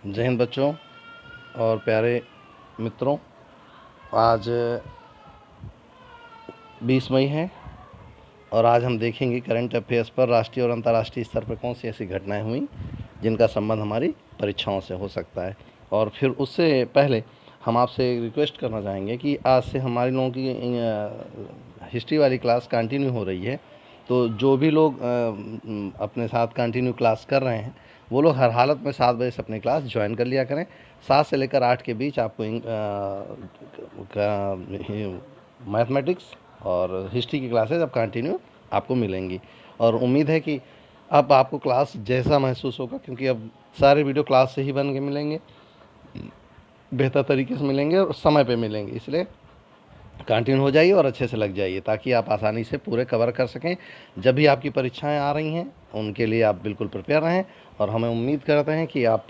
जय हिंद बच्चों और प्यारे मित्रों। आज 20 मई है और आज हम देखेंगे करंट अफेयर्स पर राष्ट्रीय और अंतर्राष्ट्रीय स्तर पर कौन सी ऐसी घटनाएं हुई जिनका संबंध हमारी परीक्षाओं से हो सकता है। और फिर उससे पहले हम आपसे रिक्वेस्ट करना चाहेंगे कि आज से हमारी लोगों की हिस्ट्री वाली क्लास कंटिन्यू हो रही है। तो जो भी लोग अपने साथ कंटिन्यू क्लास कर रहे हैं वो लोग हर हालत में 7 बजे से अपनी क्लास ज्वाइन कर लिया करें। 7 से लेकर 8 के बीच आपको मैथमेटिक्स और हिस्ट्री की क्लासेज अब कंटिन्यू आपको मिलेंगी। और उम्मीद है कि अब आपको क्लास जैसा महसूस होगा, क्योंकि अब सारे वीडियो क्लास से ही बन के मिलेंगे, बेहतर तरीके से मिलेंगे और समय पे मिलेंगे। इसलिए कंटिन्यू हो जाइए और अच्छे से लग जाइए ताकि आप आसानी से पूरे कवर कर सकें। जब भी आपकी परीक्षाएं आ रही हैं उनके लिए आप बिल्कुल प्रिपेयर रहें और हमें उम्मीद करते हैं कि आप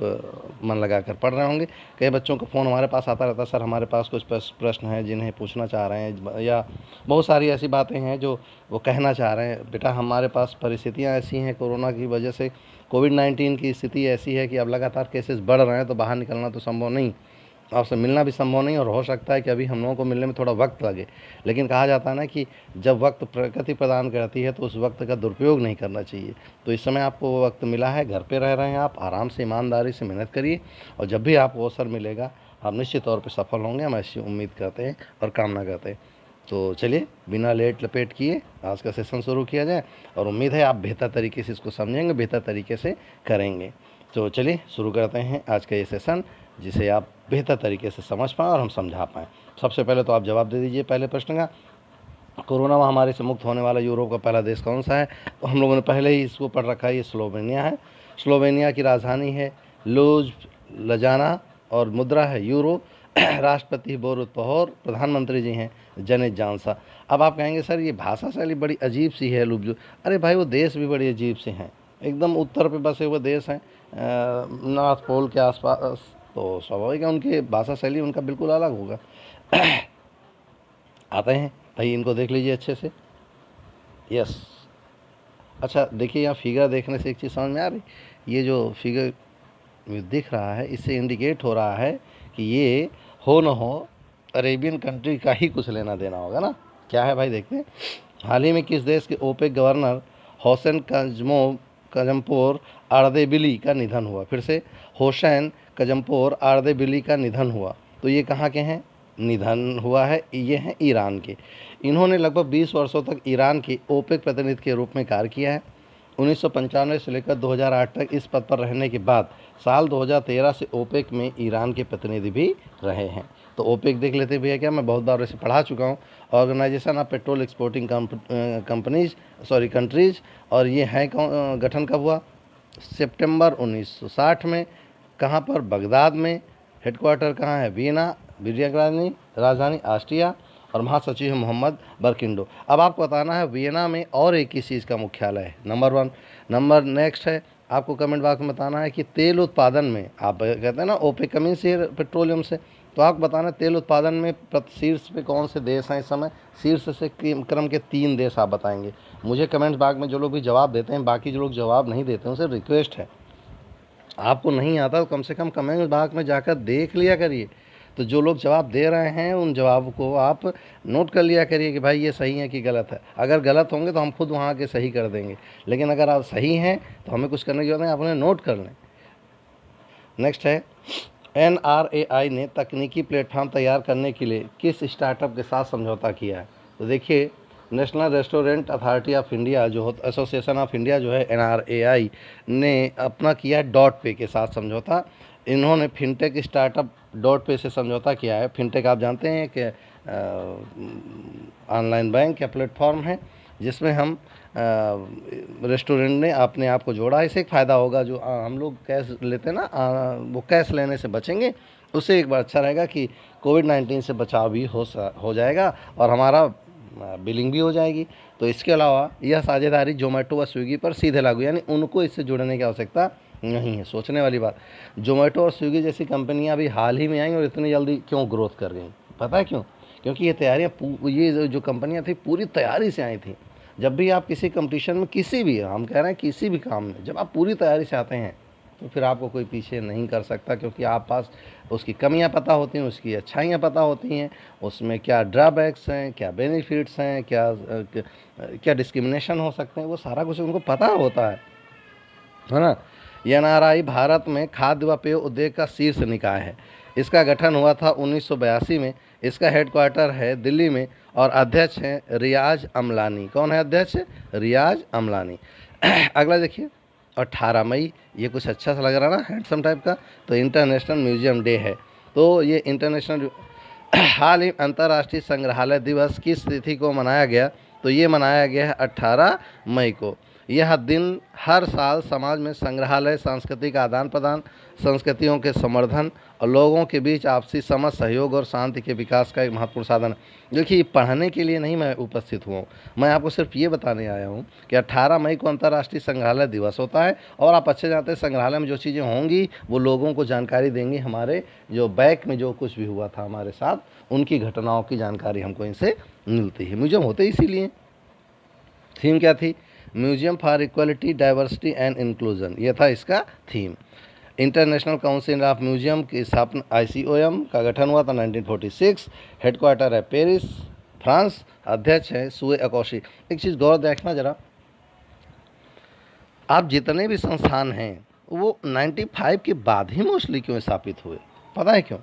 मन लगा कर पढ़ रहे होंगे। कई बच्चों का फ़ोन हमारे पास आता रहता है, सर हमारे पास कुछ प्रश्न हैं जिन्हें पूछना चाह रहे हैं, या बहुत सारी ऐसी बातें हैं जो वो कहना चाह रहे हैं। बेटा हमारे पास परिस्थितियाँ ऐसी हैं, कोरोना की वजह से कोविड-19 की स्थिति ऐसी है कि अब लगातार केसेस बढ़ रहे हैं, तो बाहर निकलना तो संभव नहीं, आपसे मिलना भी संभव नहीं, और हो सकता है कि अभी हम लोगों को मिलने में थोड़ा वक्त लगे। लेकिन कहा जाता है ना कि जब वक्त प्रकृति प्रदान करती है तो उस वक्त का दुरुपयोग नहीं करना चाहिए। तो इस समय आपको वो वक्त मिला है, घर पे रह रहे हैं, आप आराम से ईमानदारी से मेहनत करिए और जब भी आपको अवसर मिलेगा आप निश्चित तौर पर सफल होंगे, हम ऐसी उम्मीद करते हैं और कामना करते हैं। तो चलिए बिना लेट लपेट किए आज का सेशन शुरू किया जाए और उम्मीद है आप बेहतर तरीके से इसको समझेंगे, बेहतर तरीके से करेंगे। तो चलिए शुरू करते हैं आज का ये सेशन, जिसे आप बेहतर तरीके से समझ पाएँ और हम समझा पाएँ। सबसे पहले तो आप जवाब दे दीजिए पहले प्रश्न का, कोरोना महामारी से मुक्त होने वाला यूरोप का पहला देश कौन सा है? तो हम लोगों ने पहले ही इसको पढ़ रखा है, ये स्लोवेनिया है। स्लोवेनिया की राजधानी है लुज लजाना और मुद्रा है यूरो। राष्ट्रपति बोरुत पहोर, प्रधानमंत्री जी हैं जनेट जानसा। अब आप कहेंगे सर ये भाषा शैली बड़ी अजीब सी है लुब्जू। अरे भाई वो देश भी बड़ी अजीब से हैं, एकदम उत्तर पे बसे हुए देश हैं, नॉर्थ पोल के आसपास, तो स्वाभाविक है उनकी भाषा शैली उनका बिल्कुल अलग होगा। आते हैं भाई, इनको देख लीजिए अच्छे से। यस, अच्छा देखिए यहाँ फिगर देखने से एक चीज़ समझ में आ रही, ये जो फिगर दिख रहा है इससे इंडिकेट हो रहा है कि ये हो न हो अरेबियन कंट्री का ही कुछ लेना देना होगा ना। क्या है भाई देखते हैं। हाल ही में किस देश के ओपेक गवर्नर होसेन कजम्पोर आर्देबिली का निधन हुआ? फिर से, होसेन कजम्पोर आर्देबिली का निधन हुआ। तो ये कहाँ के हैं? निधन हुआ है, ये हैं ईरान के। इन्होंने लगभग 20 वर्षों तक ईरान के ओपेक प्रतिनिधि के रूप में कार्य किया है। 1995 से लेकर 2008 तक इस पद पर रहने के बाद साल 2013 से ओपेक में ईरान के प्रतिनिधि भी रहे हैं। तो ओपेक देख लेते भैया, क्या मैं बहुत बार वैसे पढ़ा चुका हूँ, organization of petrol exporting countries. और ये है गठन कब हुआ? सितंबर 1960 में। कहाँ पर? बगदाद में। हेडक्वार्टर कहाँ है? वियना, वियना की राजधानी ऑस्ट्रिया, और महासचिव है मोहम्मद बरकिंडो। अब आपको बताना है वियना में और एक ही चीज़ का मुख्यालय है, नंबर 1। नंबर नेक्स्ट है, आपको कमेंट बॉक्स में बताना है कि तेल उत्पादन में, आप कहते हैं ना ओपेक कमी से पेट्रोलियम से, तो आपको बताना तेल उत्पादन में शीर्ष पे कौन से देश हैं इस समय। शीर्ष से क्रम के 3 देश आप बताएंगे। मुझे कमेंट बॉक्स में जो लोग भी जवाब देते हैं, बाकी जो लोग जवाब नहीं देते हैं उनसे रिक्वेस्ट है, आपको नहीं आता तो कम से कम कमेंट बॉक्स में जाकर देख लिया करिए। तो जो लोग जवाब दे रहे हैं उन जवाब को आप नोट कर लिया करिए कि भाई ये सही है कि गलत है। अगर गलत होंगे तो हम खुद वहाँ के सही कर देंगे, लेकिन अगर आप सही हैं तो हमें कुछ करने की जरूरत नहीं, आप उन्हें नोट कर लें। नेक्स्ट है, NRAI ने तकनीकी प्लेटफॉर्म तैयार करने के लिए किस स्टार्टअप के साथ समझौता किया है? तो देखिए, national restaurant authority of India जो एसोसिएशन ऑफ इंडिया जो है NRAI ने अपना किया है डॉट पे के साथ समझौता। इन्होंने फिनटेक स्टार्टअप डॉट पे से समझौता किया है। फिनटेक आप जानते हैं कि ऑनलाइन बैंक या प्लेटफॉर्म है जिसमें हम रेस्टोरेंट ने अपने आप को जोड़ा है। इससे एक फ़ायदा होगा, जो हम लोग कैश लेते हैं ना, वो कैश लेने से बचेंगे। उससे एक बार अच्छा रहेगा कि कोविड-19 से बचाव भी हो जाएगा और हमारा बिलिंग भी हो जाएगी। तो इसके अलावा यह साझेदारी जोमेटो व स्विगी पर सीधे लागू, यानी उनको इससे जुड़ने की आवश्यकता नहीं है। सोचने वाली बात, जोमेटो और स्विगी जैसी कंपनियां अभी हाल ही में आई और इतनी जल्दी क्यों ग्रोथ कर गई? पता है क्यों? क्योंकि ये तैयारियाँ, ये जो कंपनियां थी पूरी तैयारी से आई थी। जब भी आप किसी कंपटीशन में, किसी भी, हम कह रहे हैं किसी भी काम में, जब आप पूरी तैयारी से आते हैं तो फिर आपको कोई पीछे नहीं कर सकता, क्योंकि आप पास उसकी कमियां पता होती हैं, उसकी अच्छाइयां पता होती हैं, उसमें क्या ड्रॉबैक्स हैं, क्या बेनिफिट्स हैं, क्या डिस्क्रिमिनेशन हो सकते हैं, वो सारा कुछ उनको पता होता है ना। एनआरआई भारत में खाद्य व पेय उद्योग का शीर्ष निकाय है। इसका गठन हुआ था 1982 में। इसका हेडक्वार्टर है दिल्ली में और अध्यक्ष हैं रियाज अमलानी। कौन है अध्यक्ष? रियाज अमलानी। अगला देखिए, 18 मई, ये कुछ अच्छा सा लग रहा ना, हैंडसम टाइप का, तो इंटरनेशनल म्यूजियम डे है। तो ये इंटरनेशनल हाल ही अंतर्राष्ट्रीय संग्रहालय दिवस किस तिथि को मनाया गया? तो ये मनाया गया है 18 मई को। यह दिन हर साल समाज में संग्रहालय, सांस्कृतिक आदान प्रदान, संस्कृतियों के संवर्धन और लोगों के बीच आपसी समझ, सहयोग और शांति के विकास का एक महत्वपूर्ण साधन है। देखिए, पढ़ने के लिए नहीं मैं उपस्थित हुआ हूँ, मैं आपको सिर्फ ये बताने आया हूँ कि 18 मई को अंतर्राष्ट्रीय संग्रहालय दिवस होता है। और आप अच्छे जानते हैं संग्रहालय में जो चीज़ें होंगी वो लोगों को जानकारी देंगी। हमारे जो बैक में जो कुछ भी हुआ था हमारे साथ, उनकी घटनाओं की जानकारी हमको इनसे मिलती है। म्यूजियम होते इसीलिए। थीम क्या थी? Museum for equality, diversity and inclusion, ये था इसका theme. International council of museum की स्थापना ICOM का गठन हुआ था 1946। हेडक्वार्टर है पेरिस, फ्रांस। अध्यक्ष है सुए अकोशी। एक चीज़ गौर देखना जरा, आप जितने भी संस्थान हैं वो 95 के बाद ही मोस्टली क्यों स्थापित हुए? पता है क्यों?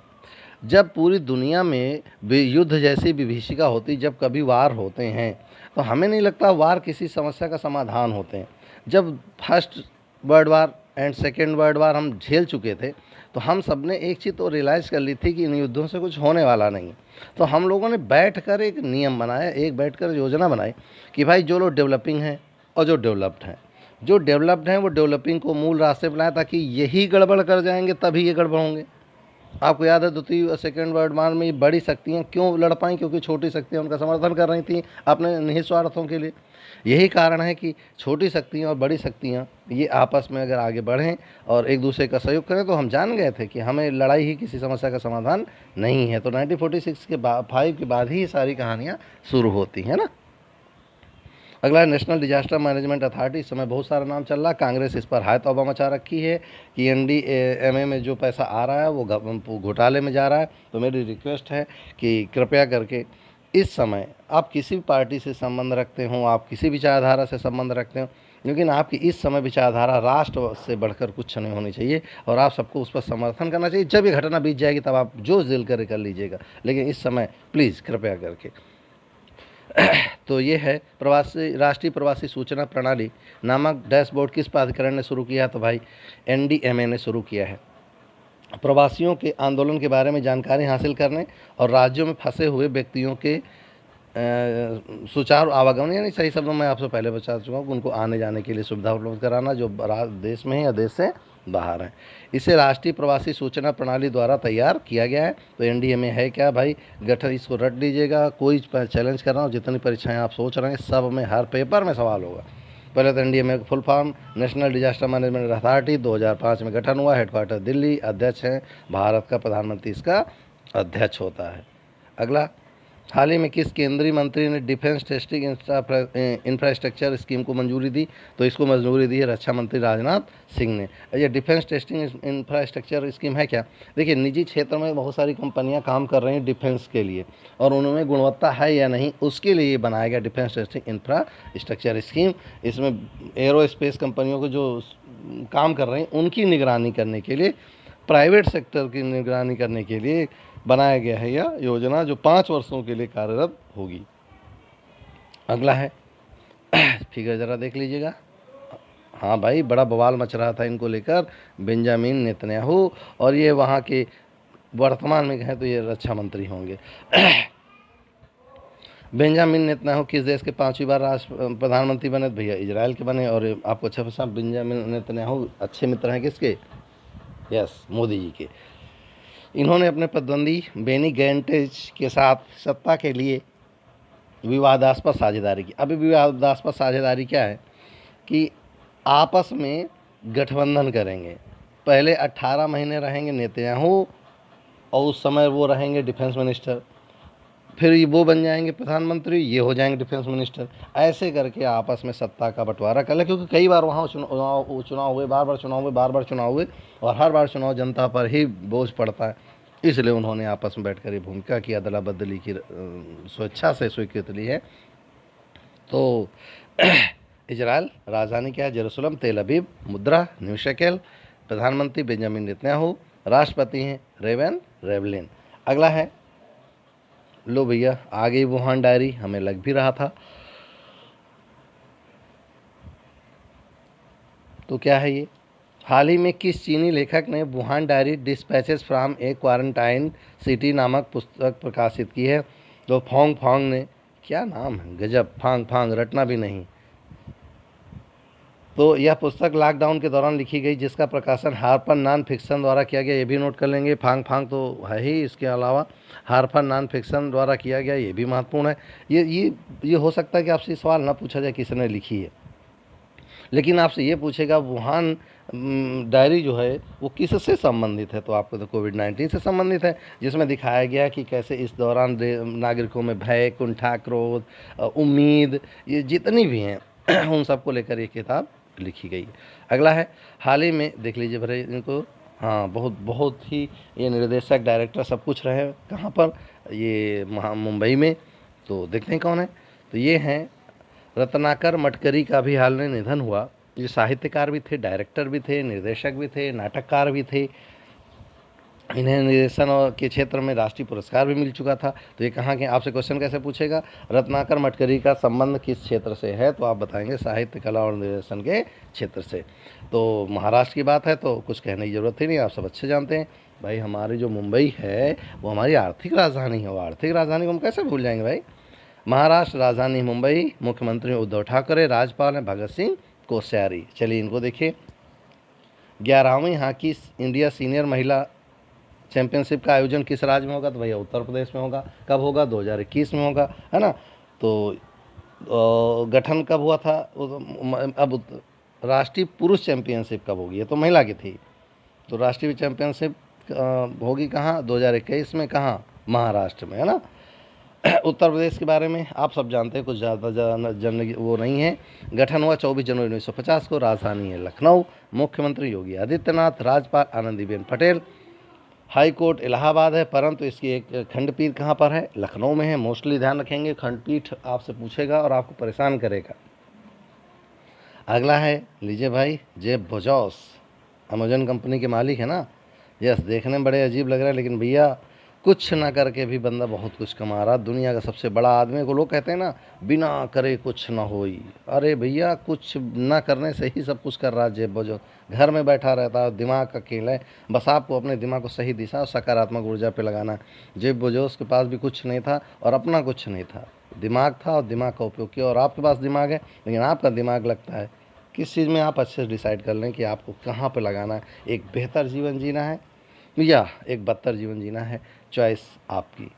जब पूरी दुनिया में युद्ध जैसी विभीषिका होती, जब कभी वार होते हैं, तो हमें नहीं लगता वार किसी समस्या का समाधान होते हैं। जब first world war and second world war हम झेल चुके थे, तो हम सब ने एक चीज़ तो रियलाइज़ कर ली थी कि इन युद्धों से कुछ होने वाला नहीं। तो हम लोगों ने बैठकर एक नियम बनाया, एक बैठकर योजना बनाई कि भाई जो लोग डेवलपिंग हैं और जो डेवलप्ड हैं वो डेवलपिंग को मूल रास्ते पर लाएं, ताकि यही गड़बड़ कर जाएंगे तभी ये गड़बड़ होंगे। आपको याद है द्वितीय और सेकेंड वर्ल्ड वार में ये बड़ी शक्तियाँ क्यों लड़ पाई? क्योंकि छोटी शक्तियाँ उनका समर्थन कर रही थी अपने निहित स्वार्थों के लिए। यही कारण है कि छोटी शक्तियाँ और बड़ी शक्तियाँ ये आपस में अगर आगे बढ़ें और एक दूसरे का सहयोग करें, तो हम जान गए थे कि हमें लड़ाई ही किसी समस्या का समाधान नहीं है। तो 1946 के 5 के बाद ही ये सारी कहानियाँ शुरू होती हैं ना। अगला है नेशनल डिजास्टर मैनेजमेंट अथॉरिटी। इस समय बहुत सारा नाम चल रहा है, कांग्रेस इस पर हाय तौबा मचा रखी है कि NDMA में जो पैसा आ रहा है वो घोटाले में जा रहा है। तो मेरी रिक्वेस्ट है कि कृपया करके इस समय आप किसी भी पार्टी से संबंध रखते हो, आप किसी विचारधारा से संबंध रखते हो, लेकिन आपकी इस समय विचारधारा राष्ट्र से बढ़कर कुछ नहीं होनी चाहिए और आप सबको उस पर समर्थन करना चाहिए। जब ये घटना बीत जाएगी तब आप जो दिल करे कर लीजिएगा, लेकिन इस समय प्लीज़ कृपया करके। तो ये है राष्ट्रीय प्रवासी सूचना प्रणाली नामक डैशबोर्ड किस प्राधिकरण ने शुरू किया है? तो भाई NDMA ने शुरू किया है। प्रवासियों के आंदोलन के बारे में जानकारी हासिल करने और राज्यों में फंसे हुए व्यक्तियों के सुचारू आवागमन, यानी सही शब्दों में आपसे पहले बता चुका हूँ, उनको आने जाने के लिए सुविधा उपलब्ध कराना जो देश में है या देश से बाहर हैं। इसे राष्ट्रीय प्रवासी सूचना प्रणाली द्वारा तैयार किया गया है। तो NDMA है क्या भाई? गठन, इसको रट लीजिएगा। कोई चैलेंज कर रहा हूँ, जितनी परीक्षाएं आप सोच रहे हैं सब में हर पेपर में सवाल होगा। पहले तो NDMA का full form national disaster management authority, 2005 में गठन हुआ, हेडक्वार्टर दिल्ली, अध्यक्ष हैं भारत का प्रधानमंत्री इसका अध्यक्ष होता है। अगला, हाल ही में किस केंद्रीय मंत्री ने डिफेंस टेस्टिंग इंफ्रास्ट्रक्चर स्कीम को मंजूरी दी? तो इसको मंजूरी दी है रक्षा मंत्री राजनाथ सिंह ने। ये डिफेंस टेस्टिंग इंफ्रास्ट्रक्चर स्कीम है क्या? देखिए, निजी क्षेत्र में बहुत सारी कंपनियां काम कर रही हैं डिफेंस के लिए, और उनमें गुणवत्ता है या नहीं उसके लिए ये बनाया गया डिफेंस टेस्टिंग इंफ्रास्ट्रक्चर स्कीम। इसमें एरोस्पेस कंपनियों को जो काम कर रहे हैं उनकी निगरानी करने के लिए, प्राइवेट सेक्टर की निगरानी करने के लिए बनाया गया है यह योजना, जो 5 वर्षों के लिए कार्यरत होगी। अगला है फिगर जरा देख लीजिएगा। हाँ भाई, बड़ा बवाल मच रहा था इनको लेकर, बेंजामिन नेतन्याहू, और ये वहाँ के वर्तमान में कहें तो ये रक्षा मंत्री होंगे। बेंजामिन नेतन्याहू किस देश के 5वीं बार प्रधानमंत्री बने? भैया इजराइल के बने। और आपको अच्छा पता, बेंजामिन नेतन्याहू अच्छे मित्र हैं किसके? यस, मोदी जी के। इन्होंने अपने प्रतिद्वंदी बेनी गैंटेज के साथ सत्ता के लिए विवादास्पद साझेदारी की। अभी विवादास्पद साझेदारी क्या है कि आपस में गठबंधन करेंगे। पहले 18 महीने रहेंगे नेतन्याहू और उस समय वो रहेंगे डिफेंस मिनिस्टर। फिर ये वो बन जाएंगे प्रधानमंत्री, ये हो जाएंगे डिफेंस मिनिस्टर। ऐसे करके आपस में सत्ता का बंटवारा कर ले, क्योंकि कई बार वहाँ चुनाव हुए, बार बार चुनाव हुए, बार बार चुनाव हुए, और हर बार चुनाव जनता पर ही बोझ पड़ता है। इसलिए उन्होंने आपस में बैठकर ये भूमिका की अदला बदली की स्वेच्छा से स्वीकृति ली है। तो इजराइल राजधानी क्या है? जेरूसलम। तेल अबीब। मुद्रा न्यू शेकेल। प्रधानमंत्री बेंजामिन नेतन्याहू। राष्ट्रपति हैं रेवन रेवलिन। अगला है, लो भैया आ गई वुहान डायरी, हमें लग भी रहा था। तो क्या है ये? हाल ही में किस चीनी लेखक ने Wuhan diary dispatches from A quarantine city नामक पुस्तक प्रकाशित की है? तो फोंग फोंग ने, क्या नाम है, गजब, फांग फांग, रटना भी नहीं। तो यह पुस्तक लॉकडाउन के दौरान लिखी गई, जिसका प्रकाशन हार्पर नॉन फिक्शन द्वारा किया गया, ये भी नोट कर लेंगे। फांग फांग तो है ही, इसके अलावा हार्पर नॉन फिक्शन द्वारा किया गया, ये भी महत्वपूर्ण है। ये हो सकता है कि आपसे सवाल ना पूछा जाए किसने लिखी है, लेकिन आपसे ये पूछेगा वुहान डायरी जो है वो किससे संबंधित है, तो आपको तो कोविड-19 से संबंधित है, जिसमें दिखाया गया कि कैसे इस दौरान नागरिकों में भय, कुंठा, क्रोध, उम्मीद, ये जितनी भी हैं उन सबको लेकर ये किताब लिखी गई है। अगला है, हाल ही में देख लीजिए भरे इनको, हाँ बहुत बहुत ही ये निर्देशक डायरेक्टर सब कुछ रहे हैं कहाँ पर, ये मुंबई में। तो देखते हैं कौन है। तो ये हैं रत्नाकर मटकरी का भी हाल में निधन हुआ। ये साहित्यकार भी थे, डायरेक्टर भी थे, निर्देशक भी थे, नाटककार भी थे। इन्हें निर्देशन के क्षेत्र में राष्ट्रीय पुरस्कार भी मिल चुका था। तो ये कहाँ के, आपसे क्वेश्चन कैसे पूछेगा, रत्नाकर मटकरी का संबंध किस क्षेत्र से है, तो आप बताएंगे साहित्य, कला और निर्देशन के क्षेत्र से। तो महाराष्ट्र की बात है तो कुछ कहने की ज़रूरत ही नहीं, आप सब अच्छे जानते हैं भाई। हमारी जो मुंबई है वो हमारी आर्थिक राजधानी है, वो आर्थिक राजधानी को हम कैसे भूल जाएंगे भाई। महाराष्ट्र राजधानी मुंबई, मुख्यमंत्री उद्धव ठाकरे, राज्यपाल हैं भगत सिंह कोश्यारी। चलिए इनको देखिए। 11वीं हॉकी इंडिया सीनियर महिला चैंपियनशिप का आयोजन किस राज्य में होगा, तो भैया उत्तर प्रदेश में होगा। कब होगा? 2021 में होगा, है ना। तो गठन कब हुआ था? अब राष्ट्रीय पुरुष चैंपियनशिप कब होगी? ये तो महिला की थी। तो राष्ट्रीय चैंपियनशिप होगी कहाँ? 2021 में। कहाँ? महाराष्ट्र में, है ना। उत्तर प्रदेश के बारे में आप सब जानते हैं, कुछ ज़्यादा जन वो नहीं है। गठन हुआ 24 जनवरी 1950 को, राजधानी है लखनऊ, मुख्यमंत्री योगी आदित्यनाथ, राज्यपाल आनंदीबेन पटेल। हाई कोर्ट इलाहाबाद है, परंतु इसकी एक खंडपीठ कहाँ पर है? लखनऊ में है। मोस्टली ध्यान रखेंगे, खंडपीठ आपसे पूछेगा और आपको परेशान करेगा। अगला है, लीजिए भाई, जेफ बेजोस अमेजन कंपनी के मालिक है ना। यस, देखने में बड़े अजीब लग रहा है, लेकिन भैया कुछ ना करके भी बंदा बहुत कुछ कमा रहा। दुनिया का सबसे बड़ा आदमी को लोग कहते हैं ना, बिना करे कुछ ना होई। अरे भैया कुछ ना करने से ही सब कुछ कर रहा है जेफ बेजोस। घर में बैठा रहता है, दिमाग का खेल है, बस आपको अपने दिमाग को सही दिशा और सकारात्मक ऊर्जा पे लगाना है। जेफ बेजोस के पास भी कुछ नहीं था और अपना कुछ नहीं था, दिमाग था और दिमाग का उपयोग किया। और आपके पास दिमाग है, लेकिन आपका दिमाग लगता है किस चीज़ में, आप अच्छे से डिसाइड कर लें कि आपको कहाँ पर लगाना है। एक बेहतर जीवन जीना है या एक बदतर जीवन जीना है, चॉइस आपकी।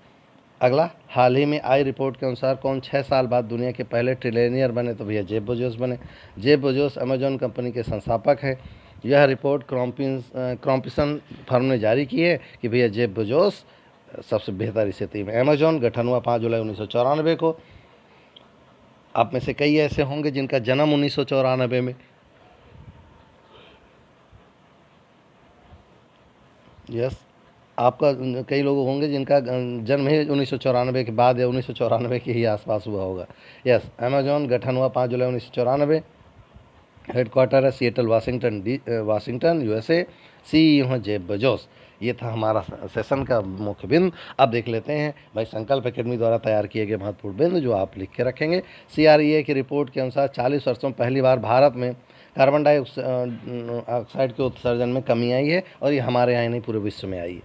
अगला, हाल ही में आई रिपोर्ट के अनुसार कौन 6 साल बाद दुनिया के पहले ट्रिलियनियर बने, तो भैया जेफ बेजोस बने। जेफ बेजोस अमेजॉन कंपनी के संस्थापक हैं। यह रिपोर्ट क्रॉम्पिसन फर्म ने जारी की है कि भैया जेफ बेजोस सबसे बेहतर स्थिति में। अमेजॉन गठन हुआ 5 जुलाई 1994 को। आप में से कई ऐसे होंगे जिनका जन्म 1994 में, यस, आपका कई लोग होंगे जिनका जन्म ही 1994 के बाद या 1994 के ही आसपास हुआ होगा। यस, अमेजॉन गठन हुआ 5 जुलाई 1994। हेडक्वार्टर है सिएटल, वाशिंगटन यूएसए। सीईओ हैं जेफ बेजोस। ये था हमारा सेशन का मुख्य बिंदु। अब देख लेते हैं भाई संकल्प एकेडमी द्वारा तैयार किए गए महत्वपूर्ण बिंदु जो आप लिख के रखेंगे। सीआरईए की रिपोर्ट के अनुसार 40 वर्षों में पहली बार भारत में कार्बन डाइऑक्साइड के उत्सर्जन में कमी आई है, और ये हमारे यहाँ नहीं पूरे विश्व में आई है।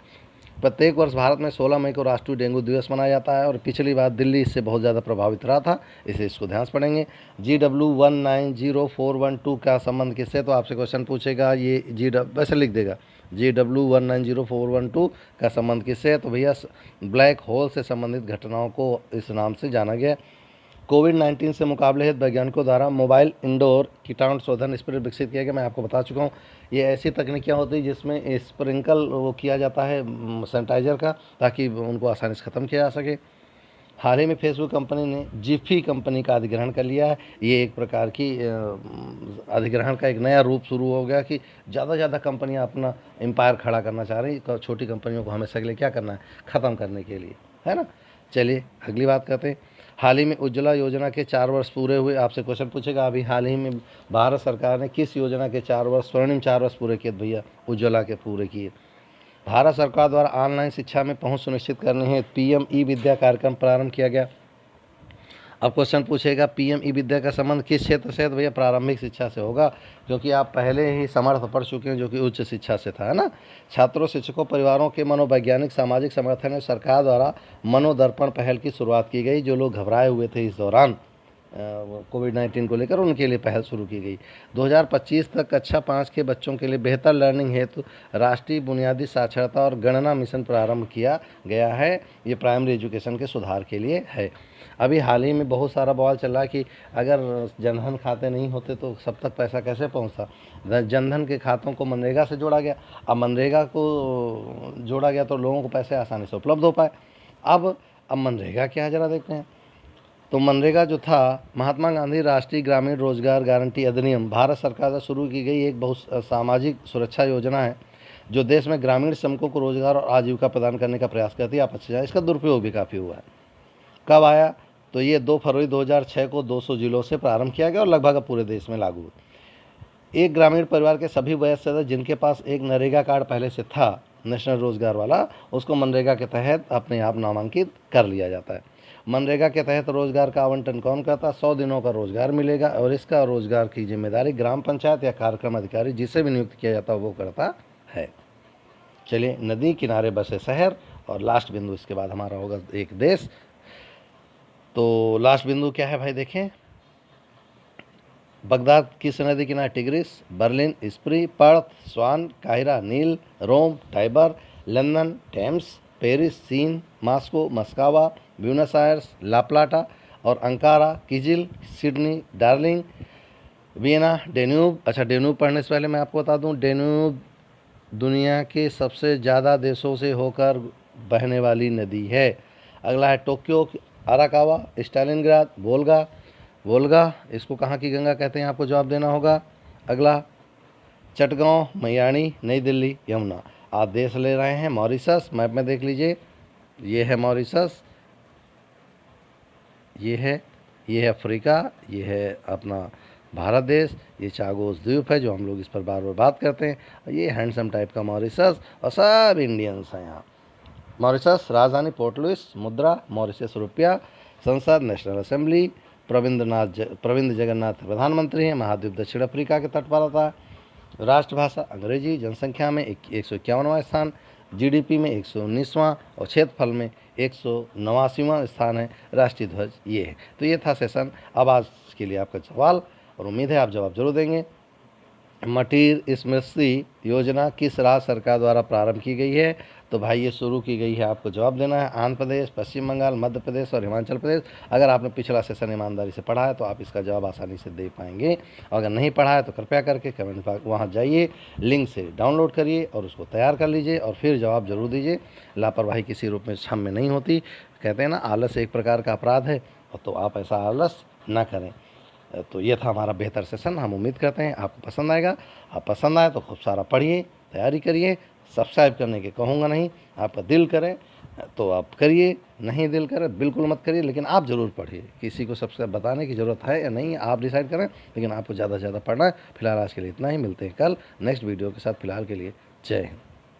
प्रत्येक वर्ष भारत में 16 मई को राष्ट्रीय डेंगू दिवस मनाया जाता है, और पिछली बार दिल्ली इससे बहुत ज़्यादा प्रभावित रहा था, इसे इसको ध्यान से पढ़ेंगे। GW190412 का संबंध किससे, तो आपसे क्वेश्चन पूछेगा। ये वैसे लिख देगा, GW190412 का संबंध किससे है, तो भैया ब्लैक होल से संबंधित घटनाओं को इस नाम से जाना गया। कोविड-19 से मुकाबले हेतु वैज्ञानिकों द्वारा मोबाइल इंडोर कीटाणु शोधन स्प्रे विकसित किया गया। मैं आपको बता चुका हूँ, ये ऐसी तकनीकियाँ होती हैं जिसमें स्प्रिंकल वो किया जाता है सैनिटाइज़र का, ताकि उनको आसानी से ख़त्म किया जा सके। हाल ही में फेसबुक कंपनी ने जिफी कंपनी का अधिग्रहण कर लिया है। ये एक प्रकार की अधिग्रहण का एक नया रूप शुरू हो गया कि ज़्यादा से ज़्यादा कंपनियां अपना एम्पायर खड़ा करना चाह रही हैं। छोटी कंपनियों को हमेशा के लिए क्या करना है, ख़त्म करने के लिए, है ना। चलिए अगली बात करते हैं। हाल ही में उज्ज्वला योजना के 4 वर्ष पूरे हुए। आपसे क्वेश्चन पूछेगा अभी हाल ही में भारत सरकार ने किस योजना के 4 वर्ष, स्वर्णिम 4 वर्ष पूरे किए भैया? उज्ज्वला के पूरे किए। भारत सरकार द्वारा ऑनलाइन शिक्षा में पहुंच सुनिश्चित करने हेतु पीएम ई विद्या कार्यक्रम प्रारंभ किया गया। अब क्वेश्चन पूछेगा पीएम ई विद्या का संबंध किस क्षेत्र से है? तो भैया प्रारंभिक शिक्षा से होगा, क्योंकि आप पहले ही समर्थ पढ़ चुके हैं जो कि उच्च शिक्षा से था, है ना। छात्रों, शिक्षकों, परिवारों के मनोवैज्ञानिक सामाजिक समर्थन में सरकार द्वारा मनोदर्पण पहल की शुरुआत की गई। जो लोग घबराए हुए थे इस दौरान कोविड-19 को लेकर, उनके लिए पहल शुरू की गई। 2025 तक कक्षा 5 के बच्चों के लिए बेहतर लर्निंग हेतु राष्ट्रीय बुनियादी साक्षरता और गणना मिशन प्रारंभ किया गया है। ये प्राइमरी एजुकेशन के सुधार के लिए है। अभी हाल ही में बहुत सारा बवाल चल रहा है कि अगर जनधन खाते नहीं होते तो सब तक पैसा कैसे पहुंचता। जनधन के खातों को मनरेगा से जोड़ा गया। अब मनरेगा को जोड़ा गया तो लोगों को पैसे आसानी से उपलब्ध हो पाए। अब मनरेगा क्या है ज़रा देखते हैं। तो मनरेगा जो था, महात्मा गांधी राष्ट्रीय ग्रामीण रोजगार गारंटी अधिनियम, भारत सरकार द्वारा शुरू की गई एक बहुत सामाजिक सुरक्षा योजना है जो देश में ग्रामीण श्रमिकों को रोजगार और आजीविका प्रदान करने का प्रयास करती है। आप अच्छे जाए, इसका दुरुपयोग भी काफ़ी हुआ है। कब आया? तो ये 2 फरवरी 2006 को 200 जिलों से प्रारंभ किया गया और लगभग पूरे देश में लागू। एक ग्रामीण परिवार के सभी वयस्क सदस्य जिनके पास एक नरेगा कार्ड पहले से था, नेशनल रोजगार वाला, उसको मनरेगा के तहत अपने आप नामांकित कर लिया जाता है। मनरेगा के तहत रोजगार का आवंटन कौन करता? 100 दिनों का रोजगार मिलेगा और इसका रोजगार की जिम्मेदारी ग्राम पंचायत या कार्यक्रम अधिकारी जिसे भी नियुक्त किया जाता है वो करता है। चलिए, नदी किनारे बसे शहर और लास्ट बिंदु इसके बाद हमारा होगा एक देश। तो लास्ट बिंदु क्या है भाई देखें। बगदाद किस नदी किनारे? Tigris, Berlin, Spree, Perth, Swan, काहिरा, नील, Rome, Tiber, London, Thames, Paris, Seine, Moscow, Moskva, Buenos Aires, La Plata और Ankara, Kizil, Sydney, Darling, Vienna, Danube. अच्छा, डेन्यूब पढ़ने से पहले मैं आपको बता दूं, डेन्यूब दुनिया के सबसे ज़्यादा देशों से होकर बहने वाली नदी है। अगला है Tokyo, Arakawa, Stalingrad, Volga. Volga इसको कहाँ की गंगा कहते हैं? आपको जवाब देना होगा। अगला चटगांव, मैयाणी, नई दिल्ली, यमुना। आप देश ले रहे हैं मॉरिशस, मैप में देख लीजिए, ये है मॉरिशस, ये है अफ्रीका, ये है अपना भारत देश, ये चागोस द्वीप है जो हम लोग इस पर बार बार बात करते हैं। ये हैंडसम टाइप का मॉरिशस और सब इंडियंस हैं यहाँ। मॉरिशस राजधानी पोर्ट लुइस, मुद्रा मॉरिशस रुपया, संसद नेशनल असेंबली, प्रविंद जगन्नाथ प्रधानमंत्री हैं। महाद्वीप दक्षिण अफ्रीका के तट पर आता है। राष्ट्रभाषा अंग्रेजी, जनसंख्या में 151वां स्थान, जीडीपी में 119वां और क्षेत्रफल में 189वां स्थान है। राष्ट्रीय ध्वज ये है। तो ये था सेशन। अब आज के लिए आपका सवाल और उम्मीद है आप जवाब जरूर देंगे। मटिर स्मृति योजना किस राज्य सरकार द्वारा प्रारंभ की गई है? तो भाई ये शुरू की गई है, आपको जवाब देना है। आंध्र प्रदेश, पश्चिम बंगाल, मध्य प्रदेश और हिमाचल प्रदेश। अगर आपने पिछला सेशन ईमानदारी से पढ़ा है तो आप इसका जवाब आसानी से दे पाएंगे। और अगर नहीं पढ़ा है तो कृपया करके कमेंट बॉक्स वहाँ जाइए, लिंक से डाउनलोड करिए और उसको तैयार कर लीजिए और फिर जवाब जरूर दीजिए। लापरवाही किसी रूप में हम में नहीं होती। कहते हैं ना, आलस एक प्रकार का अपराध है, तो आप ऐसा आलस ना करें। तो ये था हमारा बेहतर सेशन। हम उम्मीद करते हैं आपको पसंद आएगा। आप पसंद आए तो खूब सारा पढ़िए, तैयारी करिए। सब्सक्राइब करने के कहूँगा नहीं, आपका दिल करे तो आप करिए, नहीं दिल करे बिल्कुल मत करिए, लेकिन आप ज़रूर पढ़िए। किसी को सब्सक्राइब बताने की ज़रूरत है या नहीं आप डिसाइड करें, लेकिन आपको ज़्यादा से ज़्यादा पढ़ना है। फिलहाल आज के लिए इतना ही, मिलते हैं कल नेक्स्ट वीडियो के साथ। फिलहाल के लिए जय हिंद।